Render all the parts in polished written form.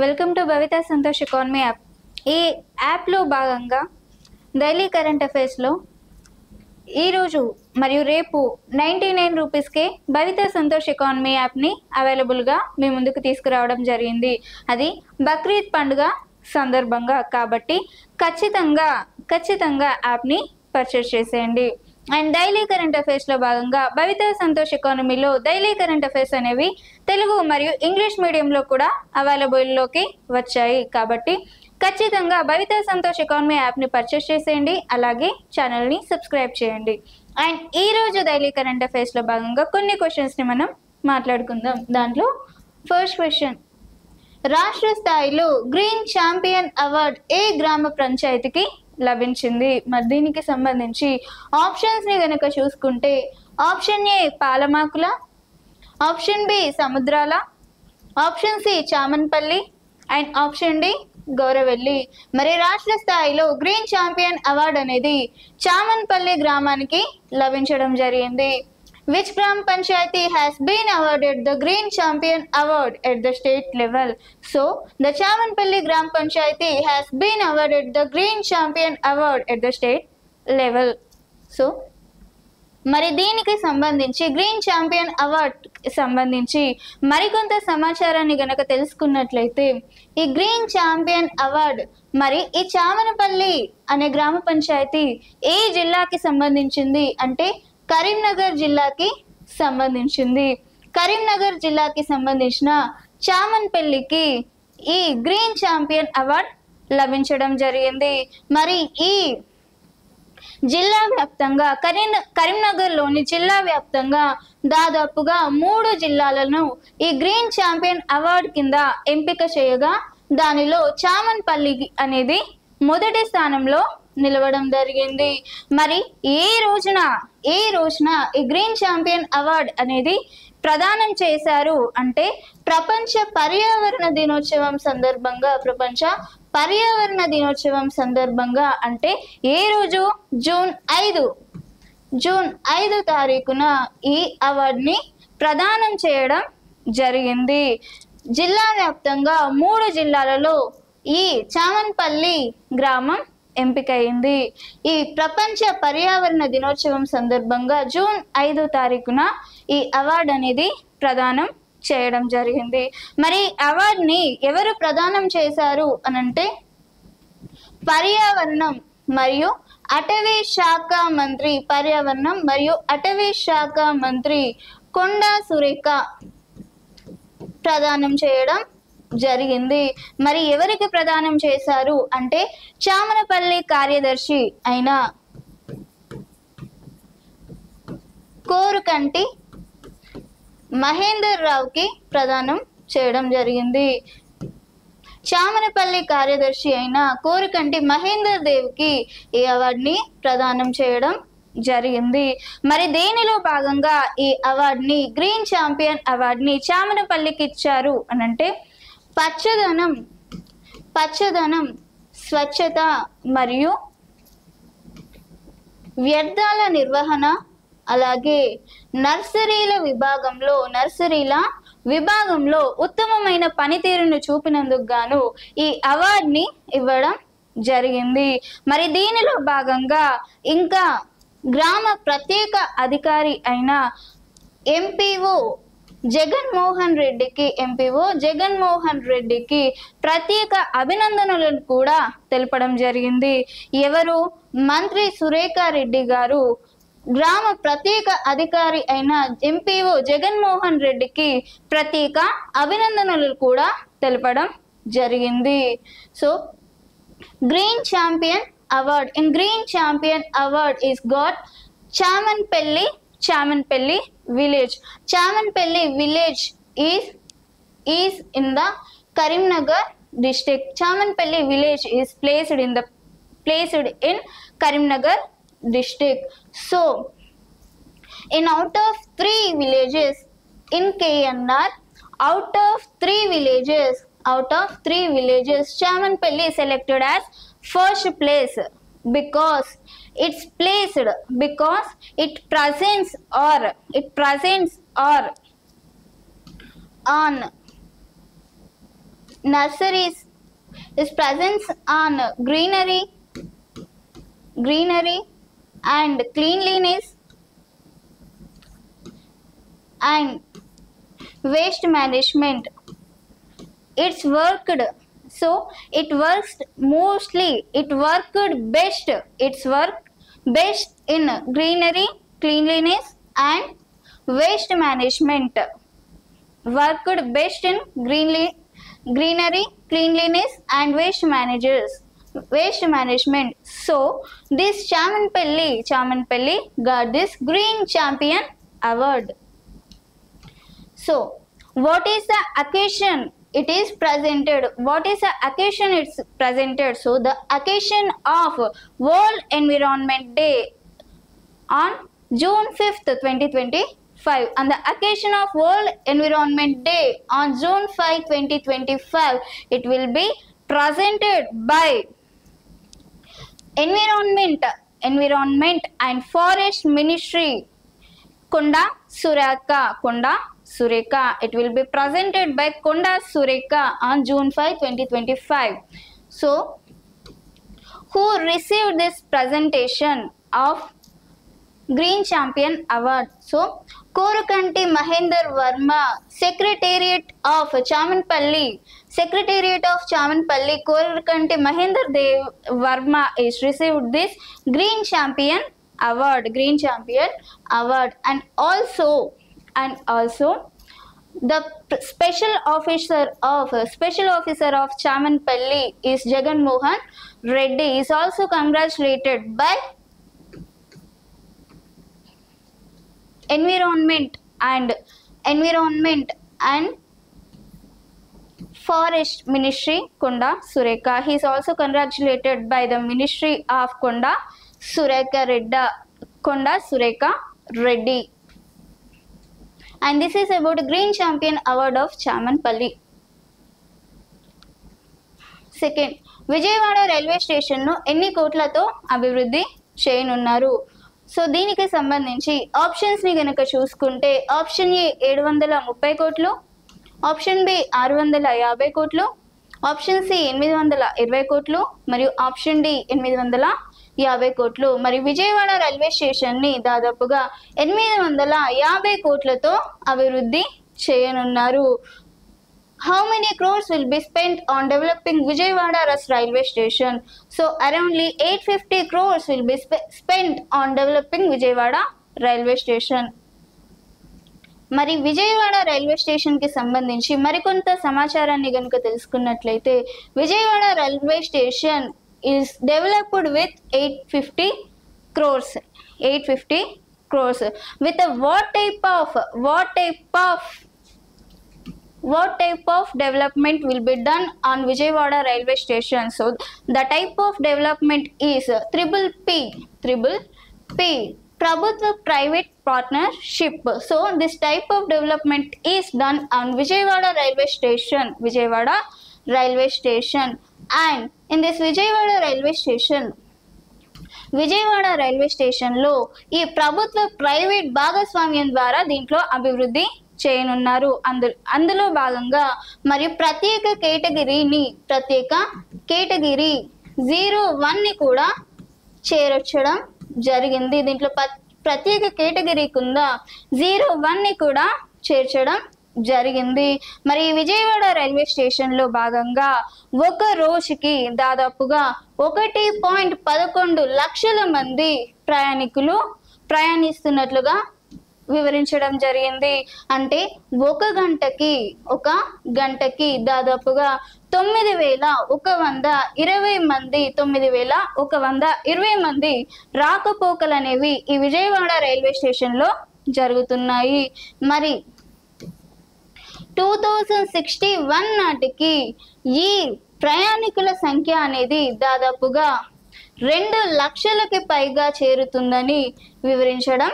Welcome to Bhavitha Santosh economy app. ఈ యాప్లో భాగంగా డైలీ కరెంట్ అఫైర్స్లో ఈరోజు మరియు రేపు 99 రూపీస్కే భవిత సంతోష్ ఎకానమీ యాప్ని అవైలబుల్గా మీ ముందుకు తీసుకురావడం జరిగింది. అది బక్రీద్ పండుగ సందర్భంగా కాబట్టి ఖచ్చితంగా యాప్ని పర్చేస్ చేసేయండి. అండ్ డైలీ కరెంట్ అఫైర్స్లో భాగంగా భవిత సంతోష్ ఎకానమీలో డైలీ కరెంట్ అఫైర్స్ అనేవి తెలుగు మరియు ఇంగ్లీష్ మీడియంలో కూడా అవైలబుల్లోకి వచ్చాయి. కాబట్టి ఖచ్చితంగా భవిత సంతోష్ ఎకానమీ యాప్ని పర్చేస్ చేసేయండి, అలాగే ఛానల్ని సబ్స్క్రైబ్ చేయండి. అండ్ ఈరోజు డైలీ కరెంట్ అఫైర్స్లో భాగంగా కొన్ని క్వశ్చన్స్ని మనం మాట్లాడుకుందాం. దాంట్లో ఫస్ట్ క్వశ్చన్, రాష్ట్ర స్థాయిలో గ్రీన్ ఛాంపియన్ అవార్డ్ ఏ గ్రామ పంచాయతీకి లభించింది? మరి దీనికి సంబంధించి ఆప్షన్స్ని కనుక చూసుకుంటే option A Palamakula, option B Samudrala, option C Chamanpalli and option D Gouravelli. మరి రాష్ట్ర స్థాయిలో గ్రీన్ ఛాంపియన్ అవార్డ్ అనేది చామన్పల్లి గ్రామానికి లభించడం జరిగింది. Which gram panchayati has been awarded the Green Champion Award at the state level? So, the Chamanpalli Gram Panchayati has been awarded the Green Champion Award at the state level. So, మరి దీనికి సంబంధించి green champion award సంబంధించి మరికొంత సమాచారాన్ని గనక తెలుసుకున్నట్లయితే, ఈ green champion award మరి ఈ చామనపల్లి అనే గ్రామ పంచాయతీ ఏ జిల్లాకి సంబంధించింది అంటే కరీంనగర్ జిల్లాకి సంబంధించింది. కరీంనగర్ జిల్లాకి సంబంధించిన చామన్పల్లికి ఈ గ్రీన్ ఛాంపియన్ అవార్డ్ లభించడం జరిగింది. మరి ఈ జిల్లా వ్యాప్తంగా కరీంనగర్లోని జిల్లా వ్యాప్తంగా దాదాపుగా 3 జిల్లాలను ఈ గ్రీన్ ఛాంపియన్ అవార్డ్ కింద ఎంపిక చేయగా దానిలో చామన్పల్లి అనేది మొదటి స్థానంలో నిలవడం జరిగింది. మరి ఏ రోజున ఈ గ్రీన్ ఛాంపియన్ అవార్డ్ అనేది ప్రదానం చేశారు అంటే ప్రపంచ పర్యావరణ దినోత్సవం సందర్భంగా అంటే ఏ రోజు జూన్ 5 తారీఖున ఈ అవార్డుని ప్రదానం చేయడం జరిగింది. జిల్లా వ్యాప్తంగా 3 జిల్లాలలో ఈ చామన్పల్లి గ్రామం ఎంపికైంది. ఈ ప్రపంచ పర్యావరణ దినోత్సవం సందర్భంగా జూన్ 5 తారీఖున ఈ అవార్డు అనేది ప్రదానం చేయడం జరిగింది. మరి అవార్డుని ఎవరు ప్రదానం చేశారు అనంటే పర్యావరణం మరియు అటవీ శాఖ మంత్రి కొండా సురేఖ ప్రదానం చేయడం జరిగింది. మరి ఎవరికి ప్రదానం చేశారు అంటే చామనపల్లి కార్యదర్శి అయిన కోరుకంటి మహేందర్ రావుకి ప్రదానం చేయడం జరిగింది. చామనపల్లి కార్యదర్శి అయిన కోరుకంటి మహేందర్ దేవ్కి ఈ అవార్డుని ప్రదానం చేయడం జరిగింది. మరి దేనిలో భాగంగా ఈ అవార్డుని గ్రీన్ ఛాంపియన్ అవార్డుని చామనపల్లికి ఇచ్చారు అనంటే పచ్చదనం, స్వచ్ఛత మరియు వ్యర్థాల నిర్వహణ, అలాగే నర్సరీల విభాగంలో ఉత్తమమైన పనితీరును చూపినందుకు గాను ఈ అవార్డుని ఇవ్వడం జరిగింది. మరి దీనిలో భాగంగా ఇంకా గ్రామ ప్రత్యేక అధికారి అయిన ఎంపీఓ జగన్మోహన్ రెడ్డికి ప్రత్యేక అభినందనలను కూడా తెలపడం జరిగింది. ఎవరు? మంత్రి సురేఖారెడ్డి గారు గ్రామ ప్రత్యేక అధికారి అయిన ఎంపీఓ జగన్మోహన్ రెడ్డికి ప్రత్యేక అభినందనలు కూడా తెలపడం జరిగింది. So green champion award is got Chamanpalli village. Chamanpalli village is in the Karimnagar district. Chamanpalli village is placed in Karimnagar district. So out of 3 villages in KNR, out of 3 villages Chamanpalli is selected as first place because it presents on nurseries is presence on greenery and cleanliness and waste management. It worked best in greenery, cleanliness and waste management. Worked best in greenery, cleanliness and waste management. So this Chamanpalli got this Green Champion Award. So what is the occasion it is presented? It's presented? So the occasion of World Environment Day on June 5th, 2025. On the occasion of World Environment Day on June 5, 2025, it will be presented by Environment and Forest Ministry, Konda Sureka. It will be presented by Konda Sureka on June 5, 2025. So, who received this presentation of Green Champion Award? So, Korukanti Mahendra Verma, Secretariat of Chamanpalli, Korukanti Mahendra Verma is received this Green Champion Award. And also the special officer of Chamanpalli is Jagan Mohan Reddy is also congratulated by Environment and Forest Ministry, Konda Sureka. He is also congratulated by the Ministry of Konda Sureka Reddy. And this is about Green Champion Award of Chamanpalli. Second, Vijayawada railway station ను ఎన్ని కోట్లతో అభివృద్ధి చేయనున్నారు? So దీనికి సంబంధించి options ని గనక చూసుకుంటే ఆప్షన్ ఏ 730 కోట్లు, ఆప్షన్ బి 650 కోట్లు, ఆప్షన్ సి 820 కోట్లు మరియు ఆప్షన్ డి 850 కోట్లు. మరి విజయవాడ రైల్వే స్టేషన్ ని దాదాపుగా 850 కోట్లతో అభివృద్ధి చేయనున్నారు. How many crores will be spent on developing Vijayawada railway station? So aroundly 850 crores will be spent on developing Vijayawada railway station. మరి విజయవాడ రైల్వే స్టేషన్ కి సంబంధించి మరికొంత సమాచారాన్ని గనుక తెలుసుకున్నట్లయితే Vijayawada railway station is developed with 850 crores with a what type of development will be done on Vijayawada railway station? So the type of development is triple P, Prabhutva Private Partnership. So this type of development is done on Vijayawada railway station. And in this Vijayawada railway station లో ఈ ప్రభుత్వ private భాగస్వామ్యం ద్వారా దీంట్లో అభివృద్ధి చేయనున్నారు. అందులో భాగంగా మరియు ప్రత్యేక కేటగిరీ 01 ని కూడా చేర్చడం జరిగింది. దీంట్లో ప్రత్యేక కేటగిరీ కింద 01 ని కూడా చేర్చడం జరిగింది. మరి విజయవాడ రైల్వే స్టేషన్ లో భాగంగా ఒక రోజుకి దాదాపుగా 1.11 లక్షల మంది ప్రయాణికులు ప్రయాణిస్తున్నట్లుగా వివరించడం జరిగింది. అంటే ఒక గంటకి దాదాపుగా 9,120 మంది రాకపోకలు అనేవి ఈ విజయవాడ రైల్వే స్టేషన్ లో జరుగుతున్నాయి. మరి 2061 నాటికి ఈ ప్రయాణికుల సంఖ్య అనేది దాదాపుగా 2 లక్షలకి పైగా చేరుతుందని వివరించడం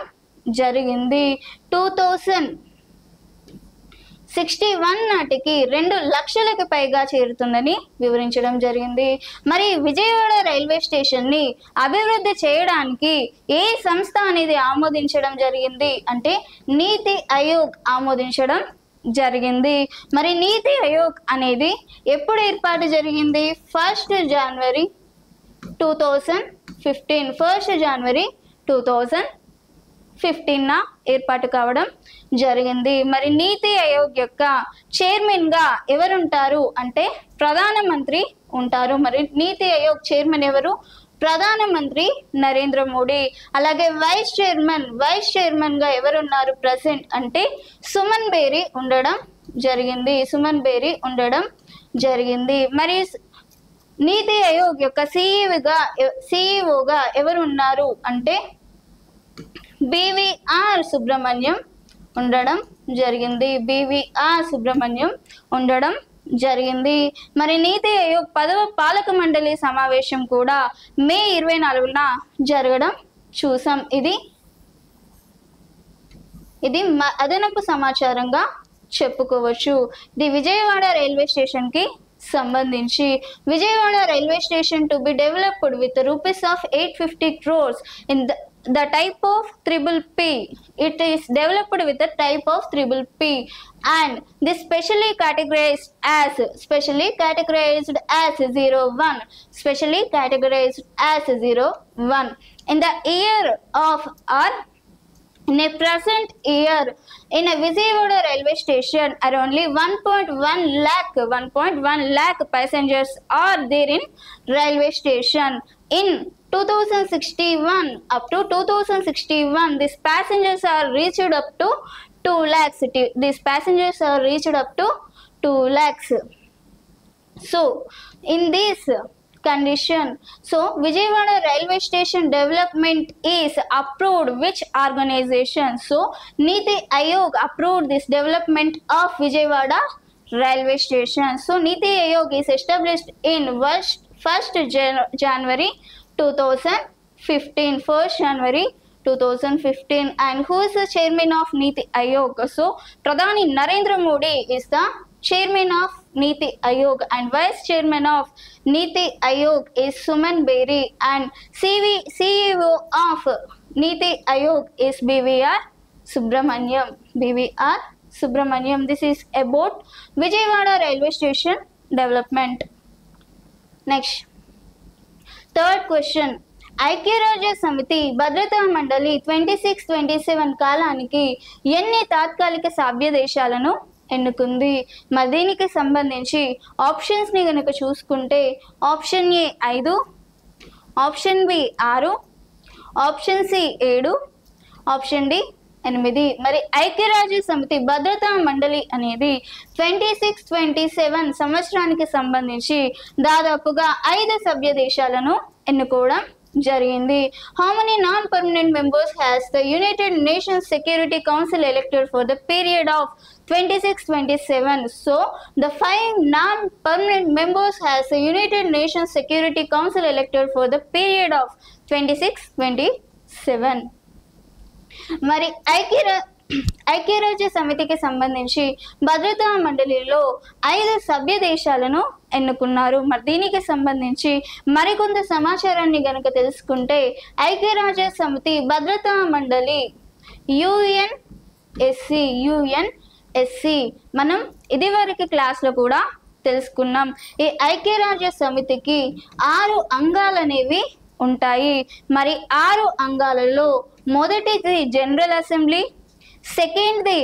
జరిగింది. 2061 నాటికి 2 లక్షలకి పైగా చేరుతుందని వివరించడం జరిగింది. మరి విజయవాడ రైల్వే స్టేషన్ ని అభివృద్ధి చేయడానికి ఏ సంస్థ అనేది ఆమోదించడం జరిగింది అంటే నీతి ఆయోగ్ ఆమోదించడం జరిగింది. మరి నీతి ఆయోగ్ అనేది ఎప్పుడు ఏర్పాటు జరిగింది? 1 జనవరి 2015. 1 జనవరి 2015 ఏర్పాటు కావడం జరిగింది. మరి నీతి ఆయోగ్ యొక్క చైర్మన్గా ఎవరుంటారు అంటే ప్రధానమంత్రి ఉంటారు. మరి నీతి ఆయోగ్ చైర్మన్ ఎవరు? ప్రధానమంత్రి నరేంద్ర మోడీ. అలాగే వైస్ చైర్మన్గా ఎవరున్నారు ప్రెసెంట్ అంటే సుమన్ బేరీ ఉండడం జరిగింది. మరి నీతి ఆయోగ్ యొక్క సిఇఓగా ఎవరు ఉన్నారు అంటే బివిఆర్ సుబ్రహ్మణ్యం ఉండడం జరిగింది. మరి నీతి ఆయోగ్ 10వ పాలక మండలి సమావేశం కూడా మే 24న జరగడం చూసాం. ఇది అదనపు సమాచారంగా చెప్పుకోవచ్చు. ఇది విజయవాడ రైల్వే స్టేషన్ కి సంబంధించి. Vijayawada railway station to be developed with ₹850 crores in the type of PPP. It is developed with the type of PPP and this specially categorized as 01 in the year of or in a present year in a Vijayawada railway station are only 1.1 lakh passengers are there in railway station. In 2061 up to 2061 these passengers are reached up to 2 lakhs. So in this condition, Vijayawada railway station development is approved which organization? So Niti Aayog approved this development of Vijayawada railway station. So Niti Aayog is established in 1st January 2015 and who is the chairman of Niti Aayog? So Pradhani Narendra Modi is the chairman of Niti Aayog and vice chairman of Niti Aayog is Suman Beri and CEO of Niti Aayog is BVR Subramaniam. This is about Vijayawada railway station development. Next, third question. ఐక్యరాజ్య సమితి భద్రతా మండలి 26-27 కాలానికి ఎన్ని తాత్కాలిక సభ్య దేశాలను ఎన్నుకుంది? మరి దీనికి సంబంధించి ఆప్షన్స్ ని గనుక చూసుకుంటే option A 5, option B 6, option C 7, option D 8. మరి ఐక్యరాజ్య సమితి భద్రతా మండలి అనేది 26-27 సంవత్సరానికి సంబంధించి దాదాపుగా 5 సభ్య దేశాలను ఎన్నుకోవడం జరిగింది. How many non-permanent members has the United Nations Security Council elected for the period of 26-27? So the 5 non-permanent members has the United Nations Security Council elected for the period of 26-27. మరి ఐక్యరాజ్య సమితికి సంబంధించి భద్రతా మండలిలో 5 సభ్య దేశాలను ఎన్నుకున్నారు. మరి దీనికి సంబంధించి మరికొంత సమాచారాన్ని గనుక తెలుసుకుంటే ఐక్యరాజ్య సమితి భద్రతా మండలి యుఎన్ఎస్సి మనం ఇదివరకు క్లాస్లో కూడా తెలుసుకున్నాం. ఈ ఐక్యరాజ్య సమితికి 6 అంగాలనేవి ఉంటాయి. మరి 6 అంగాలలో మొదటిది జనరల్ అసెంబ్లీ, సెకండ్ది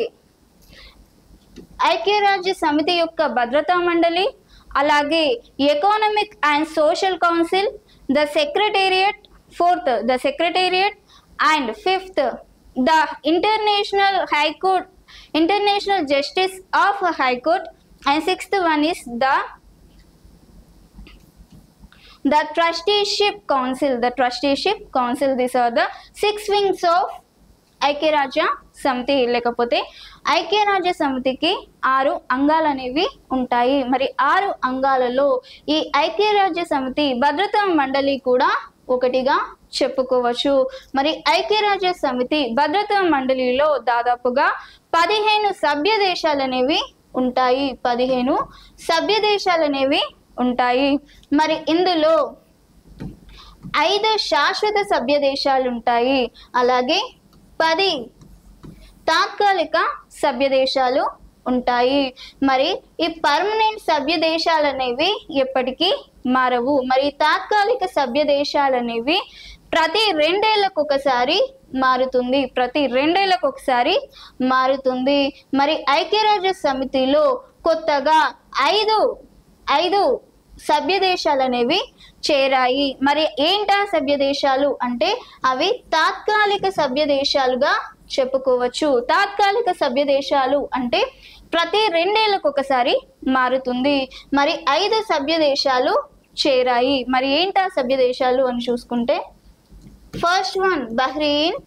ఐక్యరాజ్య సమితి యొక్క భద్రతా మండలి, అలాగే economic and social council, the secretariat, fourth the secretariat and fifth the international high court, international justice of high court and sixth one is the trusteeship council. These are the 6 wings of ఐక్యరాజ్య సమితి. లేకపోతే ఐక్యరాజ్య సమితికి 6 అంగాలు అనేవి ఉంటాయి. మరి 6 అంగాలలో ఈ ఐక్యరాజ్య సమితి భద్రతా మండలి కూడా ఒకటిగా చెప్పుకోవచ్చు. మరి ఐక్యరాజ్య సమితి భద్రతా మండలిలో దాదాపుగా 15 సభ్య దేశాలనేవి ఉంటాయి. 15 సభ్య దేశాలనేవి ఉంటాయి. మరి ఇందులో 5 శాశ్వత సభ్య దేశాలు ఉంటాయి. అలాగే 10 తాత్కాలిక సభ్య దేశాలు ఉంటాయి. మరి ఈ పర్మనెంట్ సభ్య దేశాలు అనేవి ఎప్పటికీ మారవు. మరి తాత్కాలిక సభ్య దేశాలు అనేవి ప్రతి 2 ఏళ్లకు ఒకసారి మారుతుంది. ప్రతి 2 ఏళ్లకు ఒకసారి మారుతుంది. మరి ఐక్యరాజ్య సమితిలో కొత్తగా ఐదు సభ్య దేశాలు అనేవి చేరాయి. మరి ఏంటా సభ్య దేశాలు అంటే అవి తాత్కాలిక సభ్య దేశాలుగా చెప్పుకోవచ్చు. తాత్కాలిక సభ్య దేశాలు అంటే ప్రతి 2 ఏళ్లకు ఒకసారి మారుతుంది. మరి 5 సభ్య దేశాలు చేరాయి. మరి ఏంటా సభ్య దేశాలు అని చూసుకుంటే first one Bahrain,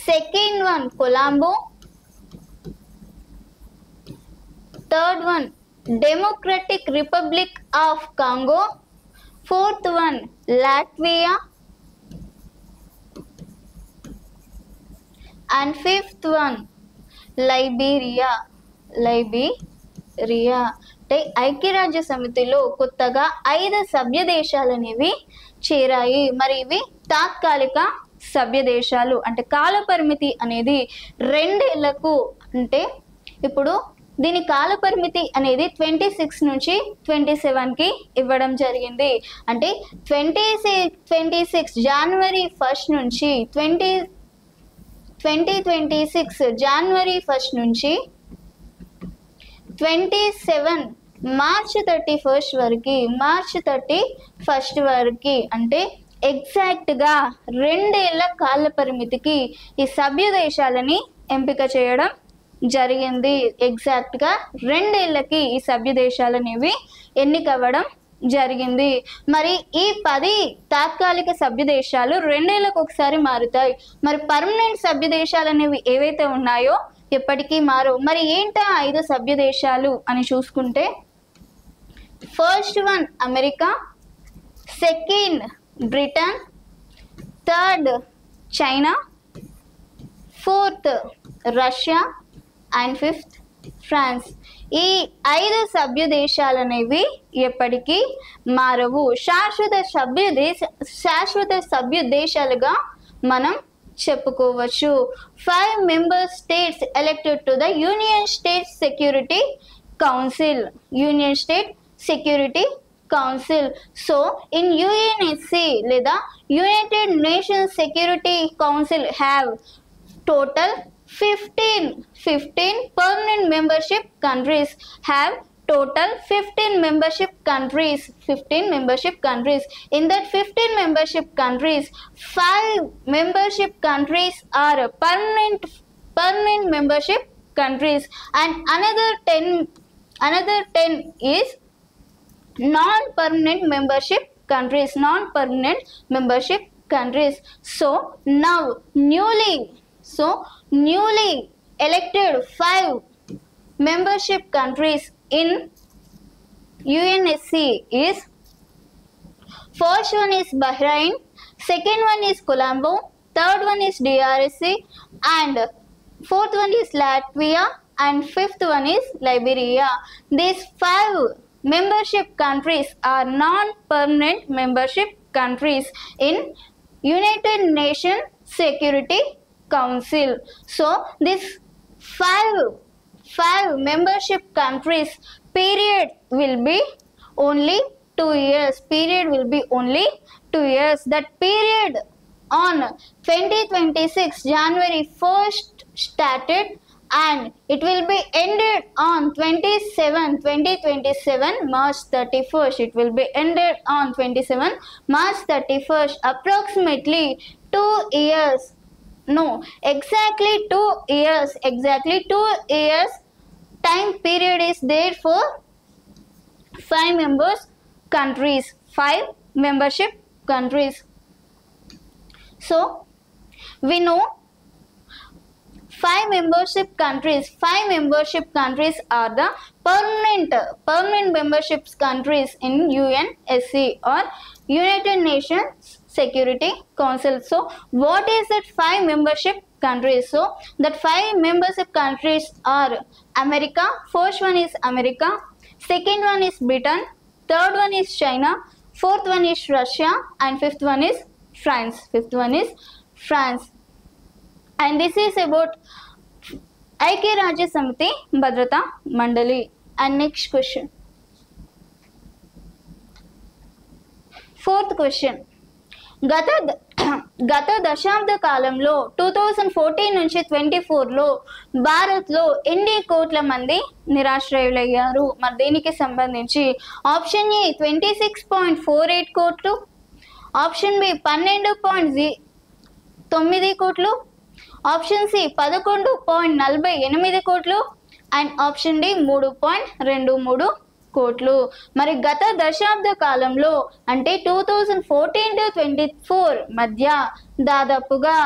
second one Colombo, third one democratic republic of Congo, fourth one Latvia and fifth one Liberia. అంటే ఐక్యరాజ్య సమితిలో కొత్తగా 5 సభ్య దేశాలు అనేవి చేరాయి. మరి ఇవి తాత్కాలిక సభ్య దేశాలు. అంటే కాల పరిమితి అనేది 2 ఏళ్లకు, అంటే ఇప్పుడు దీని కాల పరిమితి అనేది 26 నుంచి 27కి ఇవ్వడం జరిగింది. అంటే 26 జనవరి 1 నుంచి 2026 జనవరి 1 నుంచి 27 మార్చ్ 31 వరకు అంటే ఎగ్జాక్ట్గా 2 ఏళ్ల కాల పరిమితికి ఈ సభ్య దేశాలని ఎంపిక చేయడం జరిగింది. ఎగ్జాక్ట్గా 2 ఏళ్లకి ఈ సభ్య దేశాలు అనేవి ఎన్నికవ్వడం జరిగింది. మరి ఈ 10 తాత్కాలిక సభ్య దేశాలు 2 ఏళ్లకు ఒకసారి మారుతాయి. మరి పర్మనెంట్ సభ్య దేశాలు అనేవి ఏవైతే ఉన్నాయో ఎప్పటికీ మారు. మరి ఏంటా 5 సభ్య దేశాలు అని చూసుకుంటే first one America, second Britain, third China, fourth Russia and fifth France. ఈ 5 సభ్య దేశాలు అనేవి ఎప్పటికీ మారవు. శాశ్వత సభ్య దేశాలుగా మనం చెప్పుకోవచ్చు. 5 member states elected to the Union States Security Council. So in UNSC లేదా United Nations Security Council have total 15 permanent membership countries. Have total 15 membership countries. In that 15 membership countries, 5 membership countries are permanent membership countries and another 10 is non-permanent membership countries. So now newly elected 5 membership countries in UNSC is first one is Bahrain, second one is Colombo, third one is DRC and fourth one is Latvia and fifth one is Liberia. These 5 membership countries are non-permanent membership countries in United Nations Security Council. So this 5 membership countries period will be only 2 years. That period on 2026 January 1st started and it will be ended on 2027 March 31st. It will be ended on 27 March 31st. Approximately 2 years. No, exactly 2 years. Time period is there for 5 membership countries. So we know 5 membership countries are the permanent membership countries in UNSC or United Nations Security Council. So what is that 5 membership countries? So that 5 membership countries are America. First one is America, second one is Britain, third one is China, fourth one is Russia and fifth one is France. And this is about ఐక్యరాజ్య సమితి భద్రతా మండలి. And next question, fourth question, గత దశాబ్ద కాలంలో 2014 నుంచి 24లో భారత్లో ఎన్ని కోట్ల మంది నిరాశ్రయులయ్యారు? మరి దీనికి సంబంధించి ఆప్షన్ ఏ 26.48 కోట్లు, ఆప్షన్ బి 12.9 కోట్లు, ఆప్షన్ సి 11.48 కోట్లు అండ్ ఆప్షన్ డి 3.23 కోట్లు. మరి గత దశాబ్ద కాలంలో అంటే 2014 to 24 మధ్య దాదాపుగా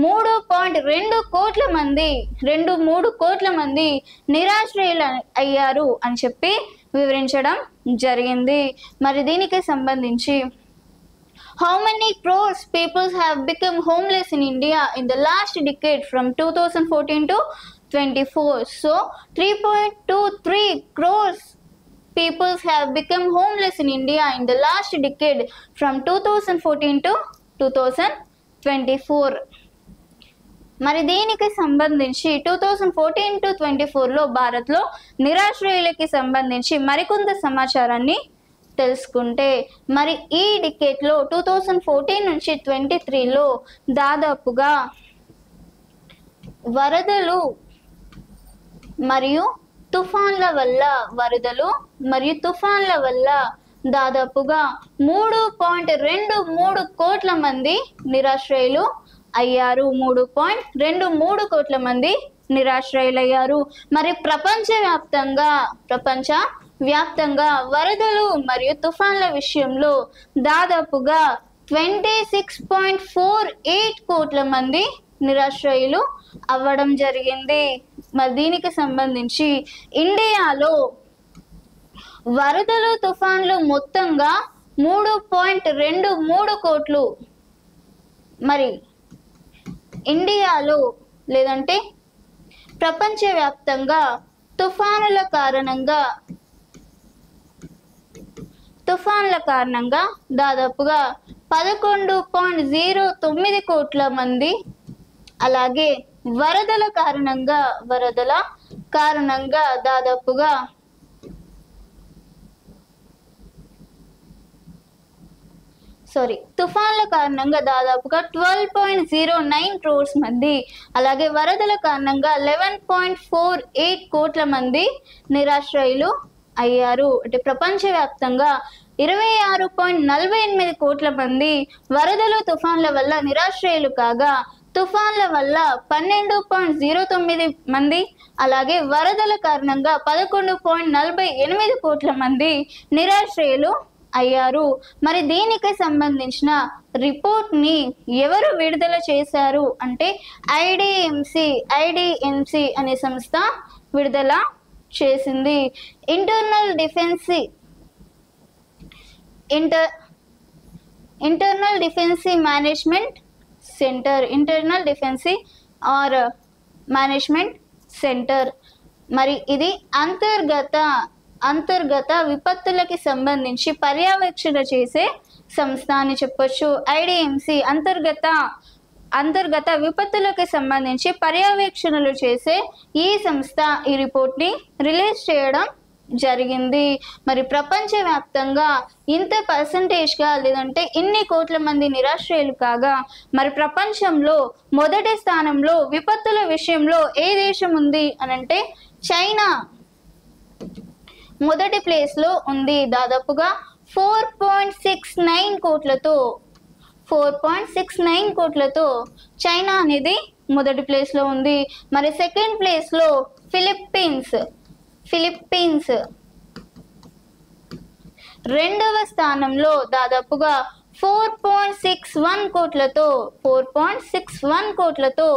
3.2 కోట్ల మంది 2-3 కోట్ల మంది నిరాశ్రయులు అయ్యారు అని చెప్పి వివరించడం జరిగింది. మరి దీనికి సంబంధించి how many crores people have become homeless in India in the last decade from 2014 to 24? So 3.23 crores people have become homeless in India in the last decade from 2014 to 2024. మరి దీనికి సంబంధించి 2014 to 24లో భారత్లో నిరాశ్రయులకి సంబంధించి మరికొంత సమాచారాన్ని తెలుసుకుంటే, మరి ఈ డికేట్లో 2014 నుంచి 23లో దాదాపుగా వరదలు మరియు తుఫాన్ల వల్ల దాదాపుగా 3.23 కోట్ల మంది నిరాశ్రయులు అయ్యారు. 3.23 కోట్ల మంది నిరాశ్రయులయ్యారు. మరి ప్రపంచవ్యాప్తంగా వరదలు మరియు తుఫాన్ల విషయంలో దాదాపుగా 26.48 కోట్ల మంది నిరాశ్రయులు అవ్వడం జరిగింది. మరి దీనికి సంబంధించి ఇండియాలో వరదలు తుఫాన్లు మొత్తంగా 3.23 కోట్లు. మరి ఇండియాలో లేదంటే ప్రపంచవ్యాప్తంగా తుఫానుల కారణంగా దాదాపుగా 11.09 కోట్ల మంది, అలాగే వరదల కారణంగా దాదాపుగా 12.09 crores మంది, అలాగే వరదల కారణంగా 11.48 కోట్ల మంది నిరాశ్రయులు అయ్యారు. అంటే ప్రపంచవ్యాప్తంగా 26.48 కోట్ల మంది వరదలు తుఫాన్ల వల్ల నిరాశ్రయులు కాగా, తుఫాన్ల వల్ల 12.09 మంది, అలాగే వరదల కారణంగా 11.48 కోట్ల మంది నిరాశ్రయులు అయ్యారు. మరి దీనికి సంబంధించిన రిపోర్ట్ని ఎవరు విడుదల చేశారు అంటే ఐడిఎంసి అనే సంస్థ విడుదల చేసింది. Internal డిఫెన్సీ management centre. మరి ఇది అంతర్గత విపత్తులకి సంబంధించి పర్యవేక్షణ చేసే సంస్థ అని చెప్పొచ్చు. ఐడిఎంసి అంతర్గత విపత్తులకు సంబంధించి పర్యవేక్షణలు చేసే ఈ సంస్థ ఈ రిపోర్ట్ని రిలీజ్ చేయడం జరిగింది. మరి ప్రపంచవ్యాప్తంగా ఇంత పర్సంటేజ్గా లేదంటే ఇన్ని కోట్ల మంది నిరాశ్రయులు కాగా, మరి ప్రపంచంలో మొదటి స్థానంలో విపత్తుల విషయంలో ఏ దేశం ఉంది అనంటే చైనా మొదటి ప్లేస్లో ఉంది. దాదాపుగా 4.69 కోట్లతో చైనా అనేది మొదటి ప్లేస్లో ఉంది. మరి సెకండ్ ప్లేస్లో ఫిలిప్పీన్స్ రెండవ స్థానంలో దాదాపుగా 4.61 కోట్లతో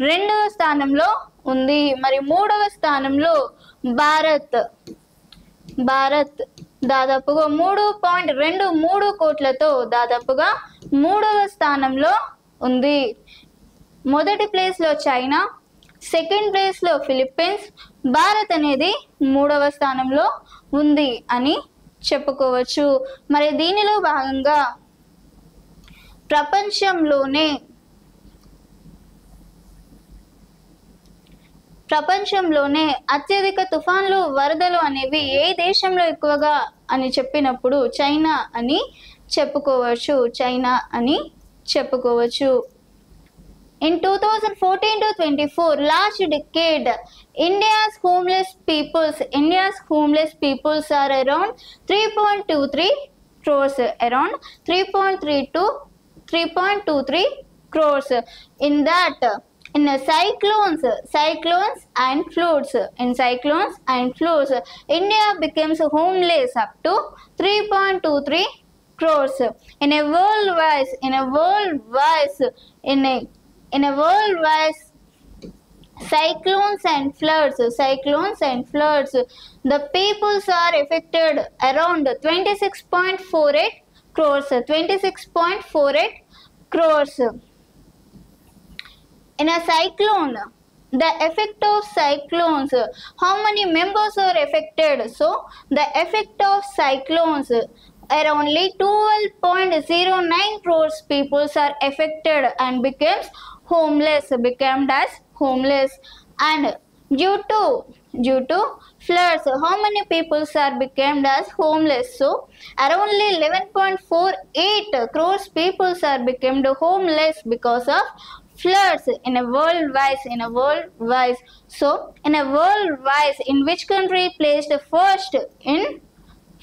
రెండవ స్థానంలో ఉంది. మరి మూడవ స్థానంలో భారత్ దాదాపుగా 3.23 కోట్లతో దాదాపుగా మూడవ స్థానంలో ఉంది. మొదటి ప్లేస్లో చైనా, సెకండ్ ప్లేస్లో ఫిలిప్పీన్స్, భారత్ అనేది మూడవ స్థానంలో ఉంది అని చెప్పుకోవచ్చు. మరి దీనిలో భాగంగా ప్రపంచంలోనే అత్యధిక తుఫాన్లు వరదలు అనేవి ఏ దేశంలో ఎక్కువగా అని చెప్పినప్పుడు చైనా అని చెప్పుకోవచ్చు. చైనా అని చెప్పుకోవచ్చు. In 2014 to 24 last decade, India's homeless peoples are around 3.23 crores, around 3.23 crores. In that, in cyclones and floods, India becomes homeless up to 3.23 crores. In a worldwide cyclones and floods, the peoples are affected around 26.48 crores. In a cyclone, the effect of cyclones, how many members are affected? So the effect of cyclones, around 12.09 crores peoples are affected and became as homeless. And due to floods, how many peoples are became as homeless? So around 11.48 crores peoples are became homeless because of floods in a worldwide. So in a worldwide, in which country placed first in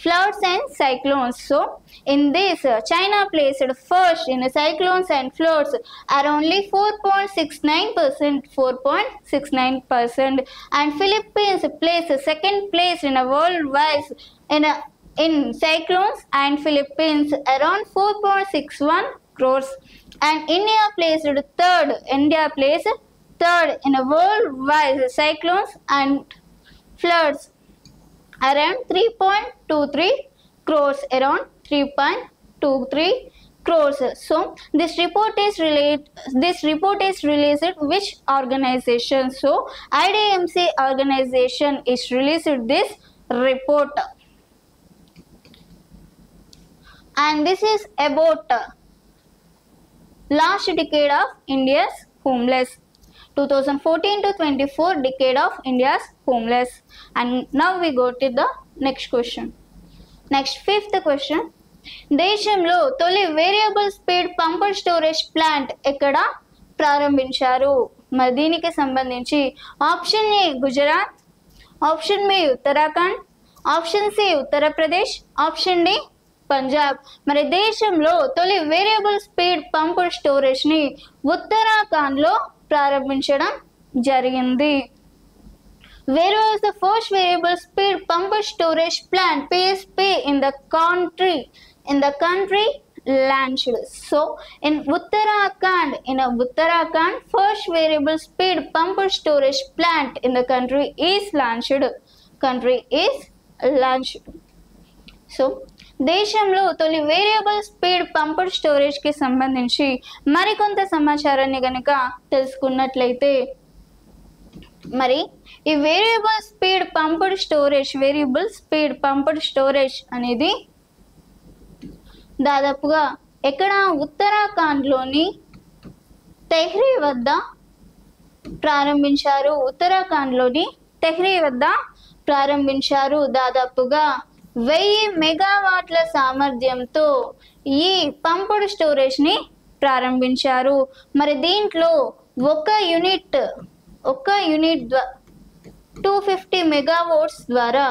floods and cyclones? So in this, China placed first in cyclones and floods, around 4.69%, and Philippines placed second place in a worldwide in cyclones and Philippines, around 4.61 crores, and India placed third in a worldwide cyclones and floods, around 3.23 crores, around 3.23 crores. So this report is released which organization? So IDMC organization is released this report, and this is about last decade of India's homeless. 2014 to 24 decade of India's homeless. And now we go to the next question. Next, fifth question. దేశంలో తొలి variable speed pumped storage plant ఎక్కడ ప్రారంభించారు? మరి దీనికి సంబంధించి option A Gujarat, option B Uttarakhand, option C Uttar Pradesh, option D Punjab. మరి దేశంలో తొలి వేరియబుల్ స్పీడ్ పంపర్ స్టోరేజ్ ని ఉత్తరాఖండ్ లో ప్రారంభించడం జరిగింది. Where was the first variable speed pumped storage plant PSP in the country launched? So in Uttarakhand, first variable speed pumped storage plant in the country is launched. So దేశంలో తొలి variable speed pumped storage కి సంబంధించి మరికొంత సమాచారాన్ని గనుక తెలుసుకున్నట్లయితే, మరి ఈ variable speed pumped storage అనేది దాదాపుగా ఎక్కడ ఉత్తరాఖండ్లోని తెహ్రీ వద్ద ప్రారంభించారు. దాదాపుగా 1000 మెగావాట్ల సామర్థ్యంతో ఈ పంప్డ్ స్టోరేజ్ ని ప్రారంభించారు. మరి దీంట్లో ఒక యూనిట్ 250 మెగావాట్స్ ద్వారా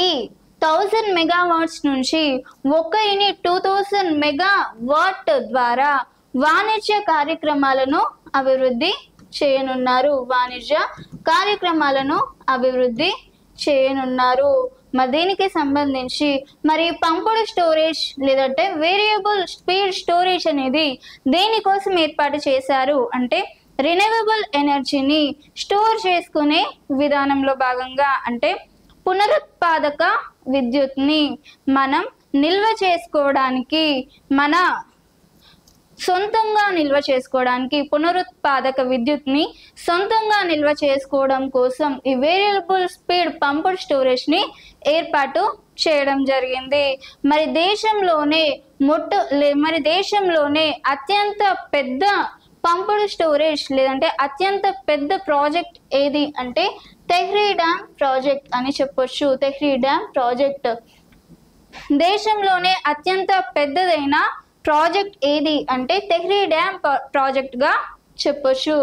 ఈ 1000 మెగావాట్స్ నుంచి ఒక యూనిట్ 2000 మెగావాట్ ద్వారా వాణిజ్య కార్యక్రమాలను అభివృద్ధి చేయనున్నారు. మరి దీనికి సంబంధించి మరి పంపుడు స్టోరేజ్ లేదంటే వేరియబుల్ స్పీడ్ స్టోరేజ్ అనేది దేనికోసం ఏర్పాటు చేశారు అంటే రినవబుల్ ఎనర్జీని స్టోర్ చేసుకునే విధానంలో భాగంగా, అంటే పునరుత్పాదక విద్యుత్ని మనం నిల్వ చేసుకోవడానికి, మన సొంతంగా నిల్వ చేసుకోవడానికి, పునరుత్పాదక విద్యుత్ని సొంతంగా నిల్వ చేసుకోవడం కోసం ఈ వేరియబుల్ స్పీడ్ పంప్డ్ స్టోరేజ్ ని ఏర్పాటు చేయడం జరిగింది. మరి దేశంలోనే అత్యంత పెద్ద పంపుడు స్టోరేజ్ లేదంటే అత్యంత పెద్ద ప్రాజెక్ట్ ఏది అంటే తెహ్రీ డ్యామ్ ప్రాజెక్ట్ అని చెప్పొచ్చు. తెహ్రీ డ్యామ్ ప్రాజెక్ట్ దేశంలోనే అత్యంత పెద్దదైన ప్రాజెక్ట్ ఏది అంటే తెహ్రీ డ్యామ్ ప్రాజెక్ట్ గా చెప్పొచ్చు.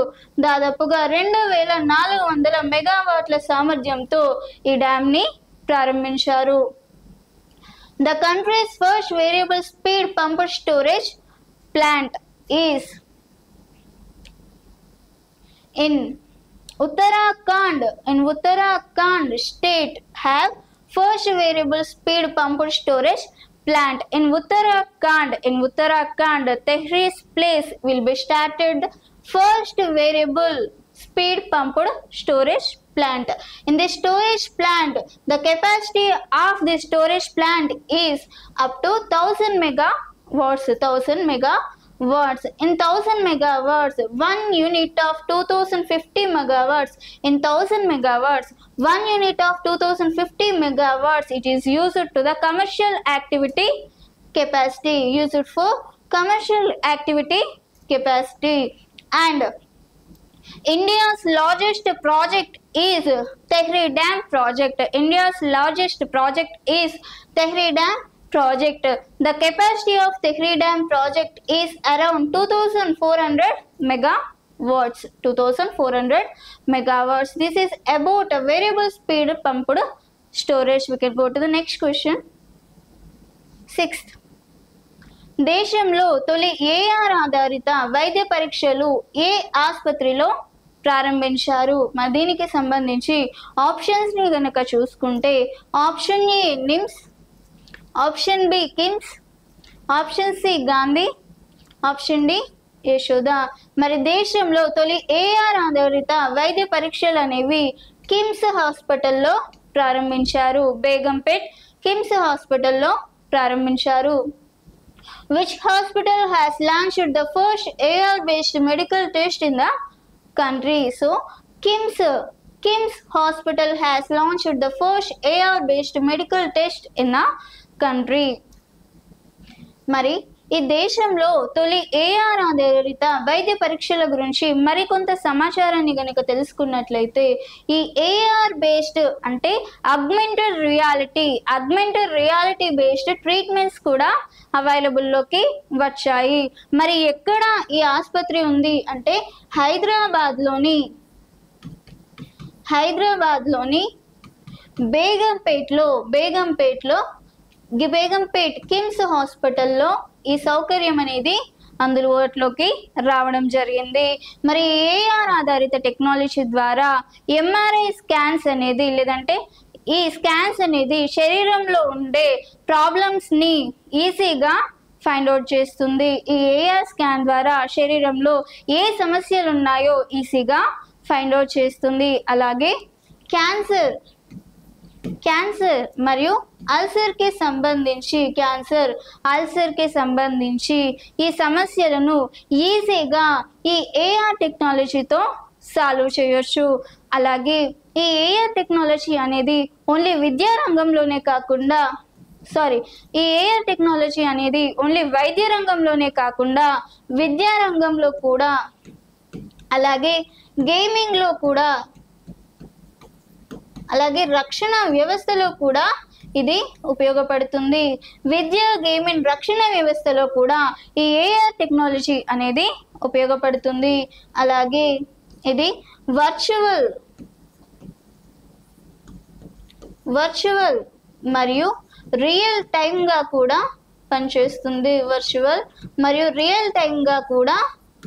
దాదాపుగా 2400 మెగావాట్ల సామర్థ్యంతో ఈ డ్యామ్ ని ప్రారంభించారు. The country's first variable speed pumped storage plant is in Uttarakhand. In Uttarakhand state have first variable speed pumped storage plant. In Uttarakhand, Tehri's place will be started first variable speed pumped storage plant. In the storage plant, the capacity of the storage plant is up to 1000 megawatts. 1000 megawatts. In 1000 megawatts, 1 unit of 2050 megawatts. In 1000 megawatts, 1 unit of 2050 megawatts. It is used to the commercial activity capacity. Used for commercial activity capacity. And India's largest project is Tehri Dam project. India's largest project is Tehri Dam project. The capacity of Tehri Dam project is around 2400 megawatts. 2400 megawatts. This is about a variable speed pumped storage. We can go to the next question. 6th. దేశంలో తొలి AR ఆధారిత వైద్య పరీక్షలు ఏ ఆసుపత్రిలో ప్రారంభించారు? మరి దీనికి సంబంధించి ఆప్షన్స్ ని గనక చూసుకుంటే option A NIMS, option B KIMS, option C Gandhi, option D Yashoda. మరి దేశంలో తొలి ఏఆర్ ఆధారిత వైద్య పరీక్షలు అనేవి కిమ్స్ హాస్పిటల్లో ప్రారంభించారు. బేగంపేట్ కిమ్స్ హాస్పిటల్లో ప్రారంభించారు. Which hospital has launched the first AR-based medical test in the country? So, Kim's Hospital has launched the first AR-based medical test in the country. మరి ఈ దేశంలో తొలి ఏఆర్ ఆధారిత వైద్య పరీక్షల గురించి మరికొంత సమాచారాన్ని గనక తెలుసుకున్నట్లయితే ఈ ఏఆర్ బేస్డ్ అంటే అగ్మెంటెడ్ రియాలిటీ బేస్డ్ ట్రీట్మెంట్స్ కూడా అవైలబుల్లోకి వచ్చాయి. మరి ఎక్కడ ఈ ఆసుపత్రి ఉంది అంటే హైదరాబాద్లోని బేగంపేట్ కిమ్స్ హాస్పిటల్లో ఈ సౌకర్యం అనేది అందుబాటులోకి రావడం జరిగింది. మరి ఏఆర్ ఆధారిత టెక్నాలజీ ద్వారా ఎంఆర్ఐ స్కాన్స్ అనేది లేదంటే ఈ స్కాన్స్ అనేది శరీరంలో ఉండే ప్రాబ్లమ్స్ ని ఈజీగా ఫైండ్ అవుట్ చేస్తుంది. ఈ ఏఆర్ స్కాన్ ద్వారా శరీరంలో ఏ సమస్యలు ఉన్నాయో ఈజీగా ఫైండ్ అవుట్ చేస్తుంది. అలాగే క్యాన్సర్ మరియు అల్సర్ కి సంబంధించి ఈ సమస్యలను ఈజీగా ఈ ఏఆర్ టెక్నాలజీతో సాల్వ్ చేయొచ్చు. అలాగే ఈ ఏఆర్ టెక్నాలజీ అనేది ఓన్లీ వైద్య రంగంలోనే కాకుండా విద్యా రంగంలో కూడా అలాగే గేమింగ్ లో కూడా అలాగే రక్షణ వ్యవస్థలో కూడా ఇది ఉపయోగపడుతుంది. విద్యా గేమింగ్ రక్షణ వ్యవస్థలో కూడా ఈ ఏఆర్ టెక్నాలజీ అనేది ఉపయోగపడుతుంది. అలాగే ఇది వర్చువల్ మరియు రియల్ టైమ్ గా కూడా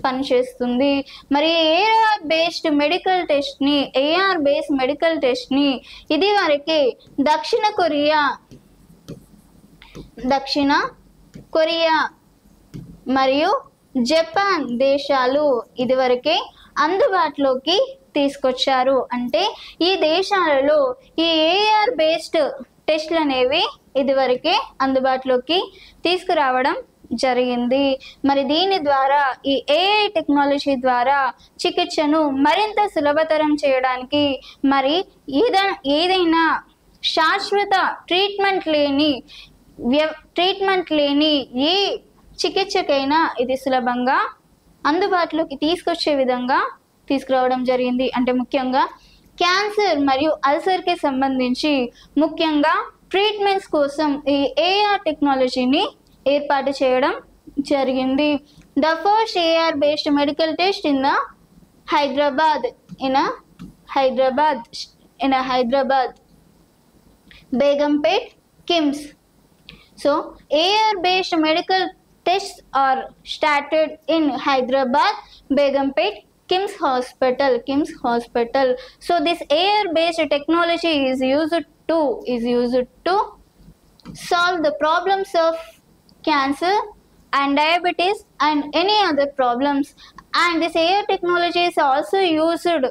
పనిచేస్తుంది. మరి ఏఆర్ బేస్డ్ మెడికల్ టెస్ట్ ని ఇది వరకే దక్షిణ కొరియా మరియు జపాన్ దేశాలు ఇదివరకే అందుబాటులోకి తీసుకొచ్చారు. అంటే ఈ దేశాలలో ఈ ఏఆర్ బేస్డ్ టెస్ట్లు అనేవి ఇదివరకే అందుబాటులోకి తీసుకురావడం జరిగింది. మరి దీని ద్వారా ఈ ఏఐ టెక్నాలజీ ద్వారా చికిత్సను మరింత సులభతరం చేయడానికి మరి ఏదైనా శాశ్వత ట్రీట్మెంట్ లేని ఏ చికిత్సకైనా ఇది సులభంగా అందుబాటులోకి తీసుకొచ్చే విధంగా తీసుకురావడం జరిగింది. అంటే ముఖ్యంగా క్యాన్సర్ మరియు అల్సర్కి సంబంధించి ముఖ్యంగా ట్రీట్మెంట్స్ కోసం ఈ ఏఆర్ టెక్నాలజీని ఏర్పాటు చేయడం జరిగింది. The first AR based medical test in Hyderabad Begumpet KIMS. So AR based medical tests are started in Hyderabad Begumpet KIMS hospital. So this AR based technology is used to solve the problems of cancer and diabetes and any other problems, and this AR technology is also used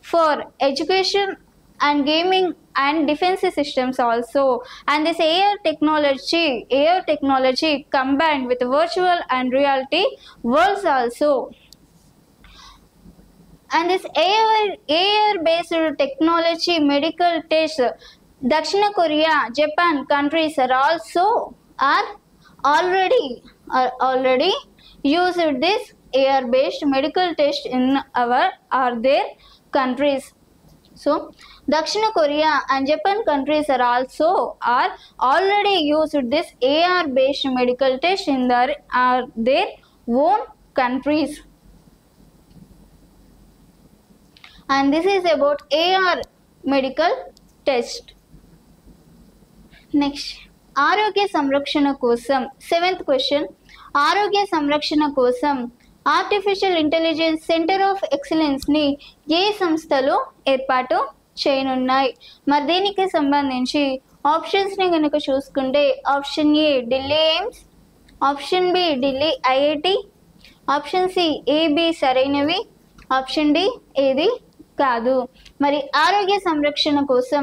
for education and gaming and defense systems also, and this AR technology combined with virtual and reality worlds also, and this AR based technology medical tests Dakshina Korea, Japan countries are already used this AR based medical test in their countries. So Dakshina Korea and Japan countries are already used this AR based medical test in their own countries, and this is about AR medical test. Next, ఆరోగ్య సంరక్షణ కోసం 7th question. ఆరోగ్య సంరక్షణ కోసం artificial intelligence centre of excellence ని ఏ సంస్థలు ఏర్పాటు చేయనున్నాయి? మరి దీనికి సంబంధించి ఆప్షన్స్ ని కనుక చూసుకుంటే option A Delhi AIIMS, option B Delhi IIT, option C A B సరైనవి, ఆప్షన్ డి ఏది కాదు. మరి ఆరోగ్య సంరక్షణ కోసం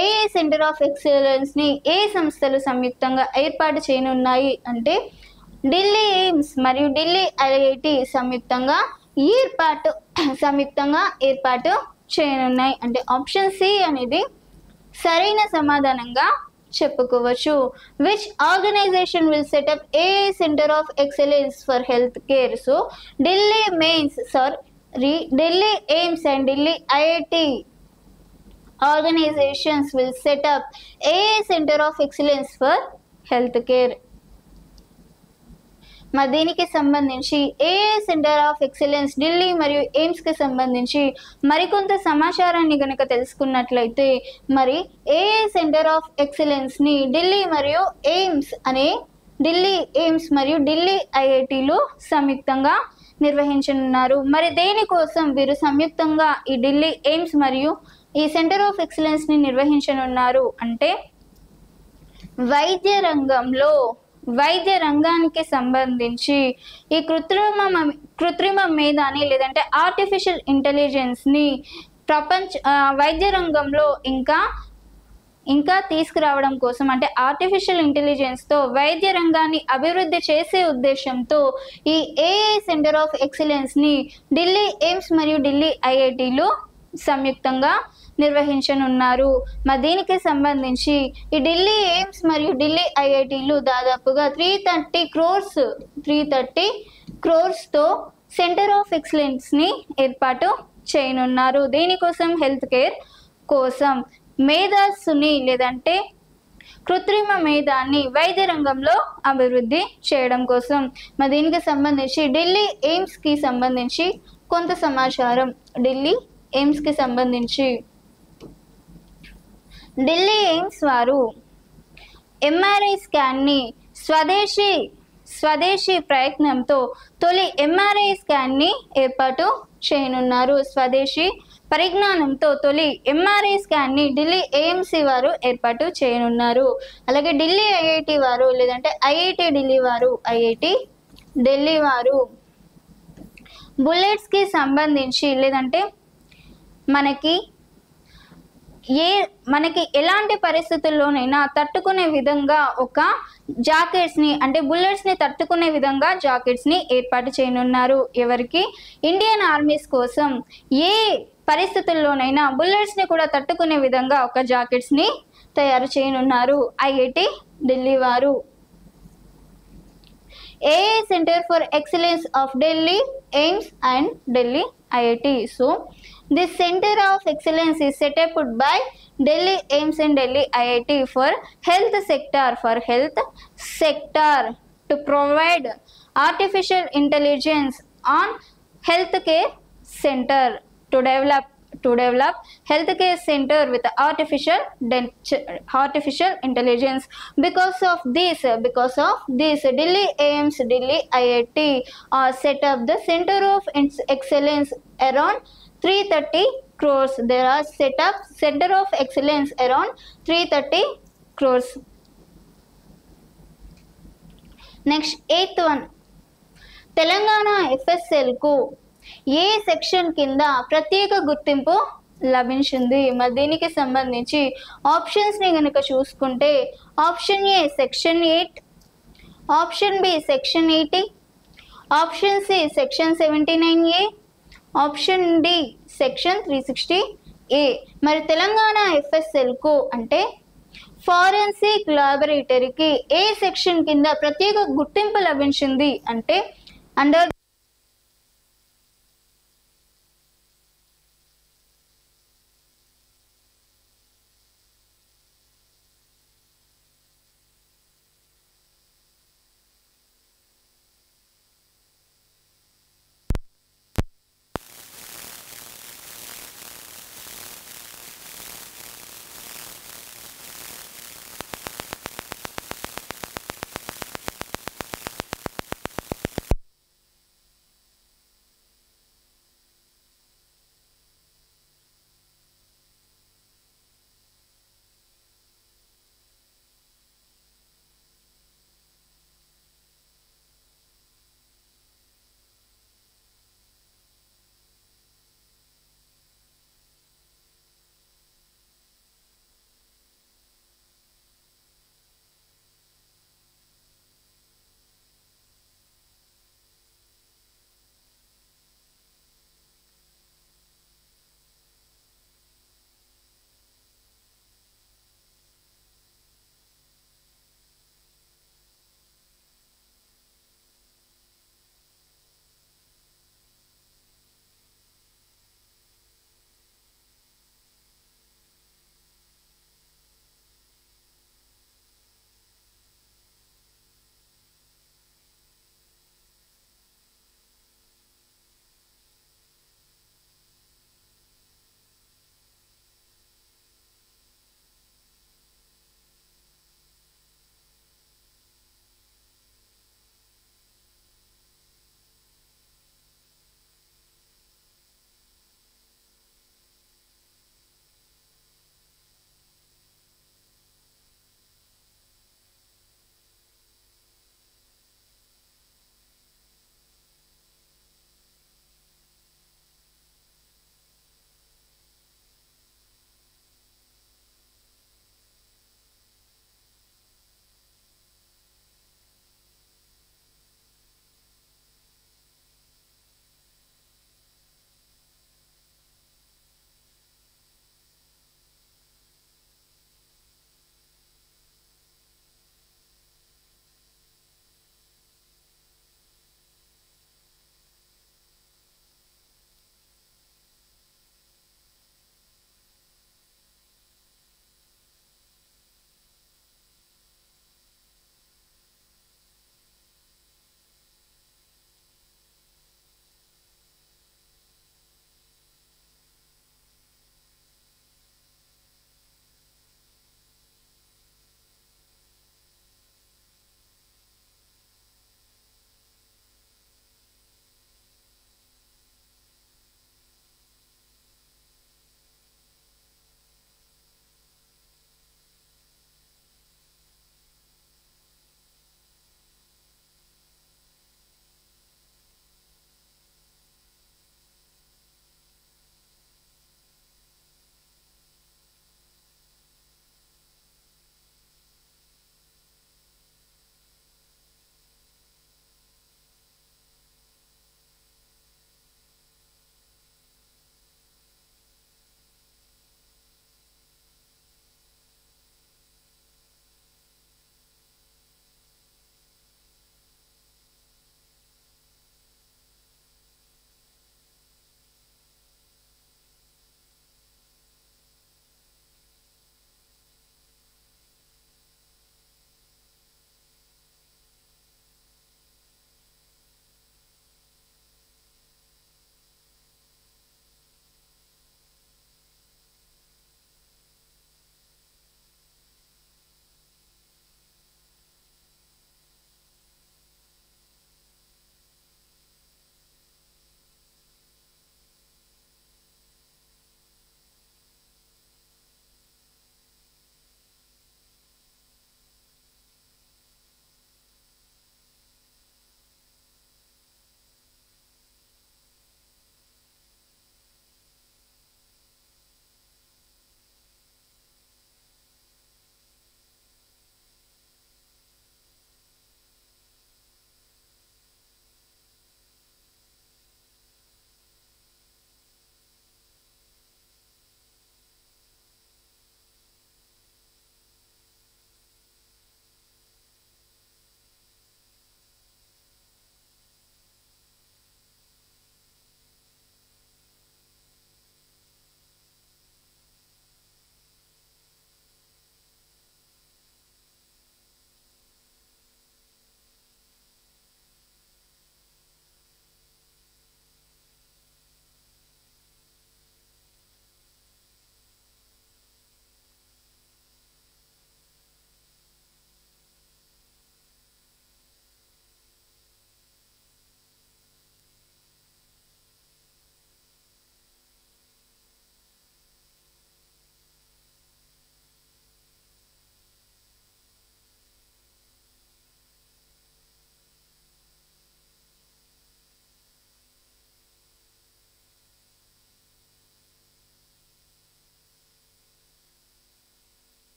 ఏ సెంటర్ ఆఫ్ ఎక్సలెన్స్ ని ఏ సంస్థలు సంయుక్తంగా ఏర్పాటు చేయనున్నాయి అంటే ఢిల్లీ ఎయిమ్స్ మరియు ఢిల్లీ ఐఐటి సంయుక్తంగా ఏర్పాటు చేయనున్నాయి. అంటే ఆప్షన్ సి అనేది సరైన సమాధానంగా చెప్పుకోవచ్చు. Which organization will set up a centre of excellence for health care? So Delhi AIIMS and Delhi IIT organizations will set up a center of excellence for health care. మరి దీనికి సంబంధించి ఏ సెంటర్ ఆఫ్ ఎక్సలెన్స్ ఢిల్లీ మరియు AIIMS కి సంబంధించి మరికొంత సమాచారాన్ని గనక తెలుసుకున్నట్లయితే మరి ఏ సెంటర్ ఆఫ్ ఎక్సలెన్స్ ని ఢిల్లీ ఎయిమ్స్ మరియు ఢిల్లీ ఐఐటిలు సంయుక్తంగా నిర్వహించనున్నారు. మరి దేనికోసం వీరు సంయుక్తంగా ఈ ఢిల్లీ ఎయిమ్స్ మరియు ఈ సెంటర్ ఆఫ్ ఎక్సలెన్స్ ని నిర్వహించనున్నారు అంటే వైద్య రంగానికి సంబంధించి ఈ కృత్రిమ మేధాని లేదంటే ఆర్టిఫిషియల్ ఇంటెలిజెన్స్ ని వైద్య రంగంలో ఇంకా తీసుకురావడం కోసం అంటే ఆర్టిఫిషియల్ ఇంటెలిజెన్స్ తో వైద్య రంగాన్ని అభివృద్ధి చేసే ఉద్దేశంతో ఈ ఏఐ సెంటర్ ఆఫ్ ఎక్సలెన్స్ ని ఢిల్లీ ఎయిమ్స్ మరియు ఢిల్లీ ఐఐటిలు సంయుక్తంగా నిర్వహించనున్నారు. మరి దీనికి సంబంధించి ఈ ఢిల్లీ ఎయిమ్స్ మరియు ఢిల్లీ ఐఐటిలు దాదాపుగా 330 crores తో సెంటర్ ఆఫ్ ఎక్సలెన్స్ ని ఏర్పాటు చేయనున్నారు. దీనికోసం హెల్త్ కేర్ కోసం మేధస్సుని లేదంటే కృత్రిమ మేధాన్ని వైద్య రంగంలో అభివృద్ధి చేయడం కోసం. మరి దీనికి సంబంధించి ఢిల్లీ ఎయిమ్స్ కి సంబంధించి కొంత సమాచారం. ఢిల్లీ ఎయిమ్స్ కి సంబంధించి ఢిల్లీ ఎయిమ్స్ వారు ఎంఆర్ఐ స్కాన్ ని స్వదేశీ ప్రయత్నంతో తొలి ఎంఆర్ఐ స్కాన్ ని ఏర్పాటు చేయనున్నారు. స్వదేశీ పరిజ్ఞానంతో తొలి ఎంఆర్ఐ స్కాన్ ని ఢిల్లీ ఏఎంసీ వారు ఏర్పాటు చేయనున్నారు. అలాగే ఢిల్లీ ఐఐటి వారు లేదంటే ఐఐటి ఢిల్లీ వారు బుల్లెట్స్ కి సంబంధించి లేదంటే మనకి ఎలాంటి పరిస్థితుల్లోనైనా తట్టుకునే విధంగా ఒక జాకెట్స్ ని అంటే బుల్లెట్స్ ని తట్టుకునే విధంగా జాకెట్స్ ని ఏర్పాటు చేయనున్నారు. ఎవరికి? ఇండియన్ ఆర్మీస్ కోసం ఏ పరిస్థితుల్లోనైనా బుల్లెట్స్ ని కూడా తట్టుకునే విధంగా ఒక జాకెట్స్ ని తయారు చేయనున్నారు ఐఐటి ఢిల్లీ వారు. AA Center for Excellence of Delhi, AIIMS and Delhi IIT. So this Center of Excellence is set up by Delhi AIIMS and Delhi IIT for health sector to provide artificial intelligence on healthcare center to develop healthcare center with artificial intelligence. Because of this Delhi AIIMS, Delhi IIT set up the Center of Excellence around 330 crores. There are set up Center of Excellence around 330 crores. Next, 8th one, Telangana FSL కు ఏ section కింద ప్రత్యేక గుర్తింపు లభించింది? మరి దీనికి సంబంధించి ఆప్షన్స్ని కనుక చూసుకుంటే option A section 8, option B section 80, option C section 79A, option D section 360A. మరి తెలంగాణ FSL కు అంటే ఫారెన్సిక్ లాబొరేటరీకి ఏ సెక్షన్ కింద ప్రత్యేక గుర్తింపు లభించింది అంటే అండర్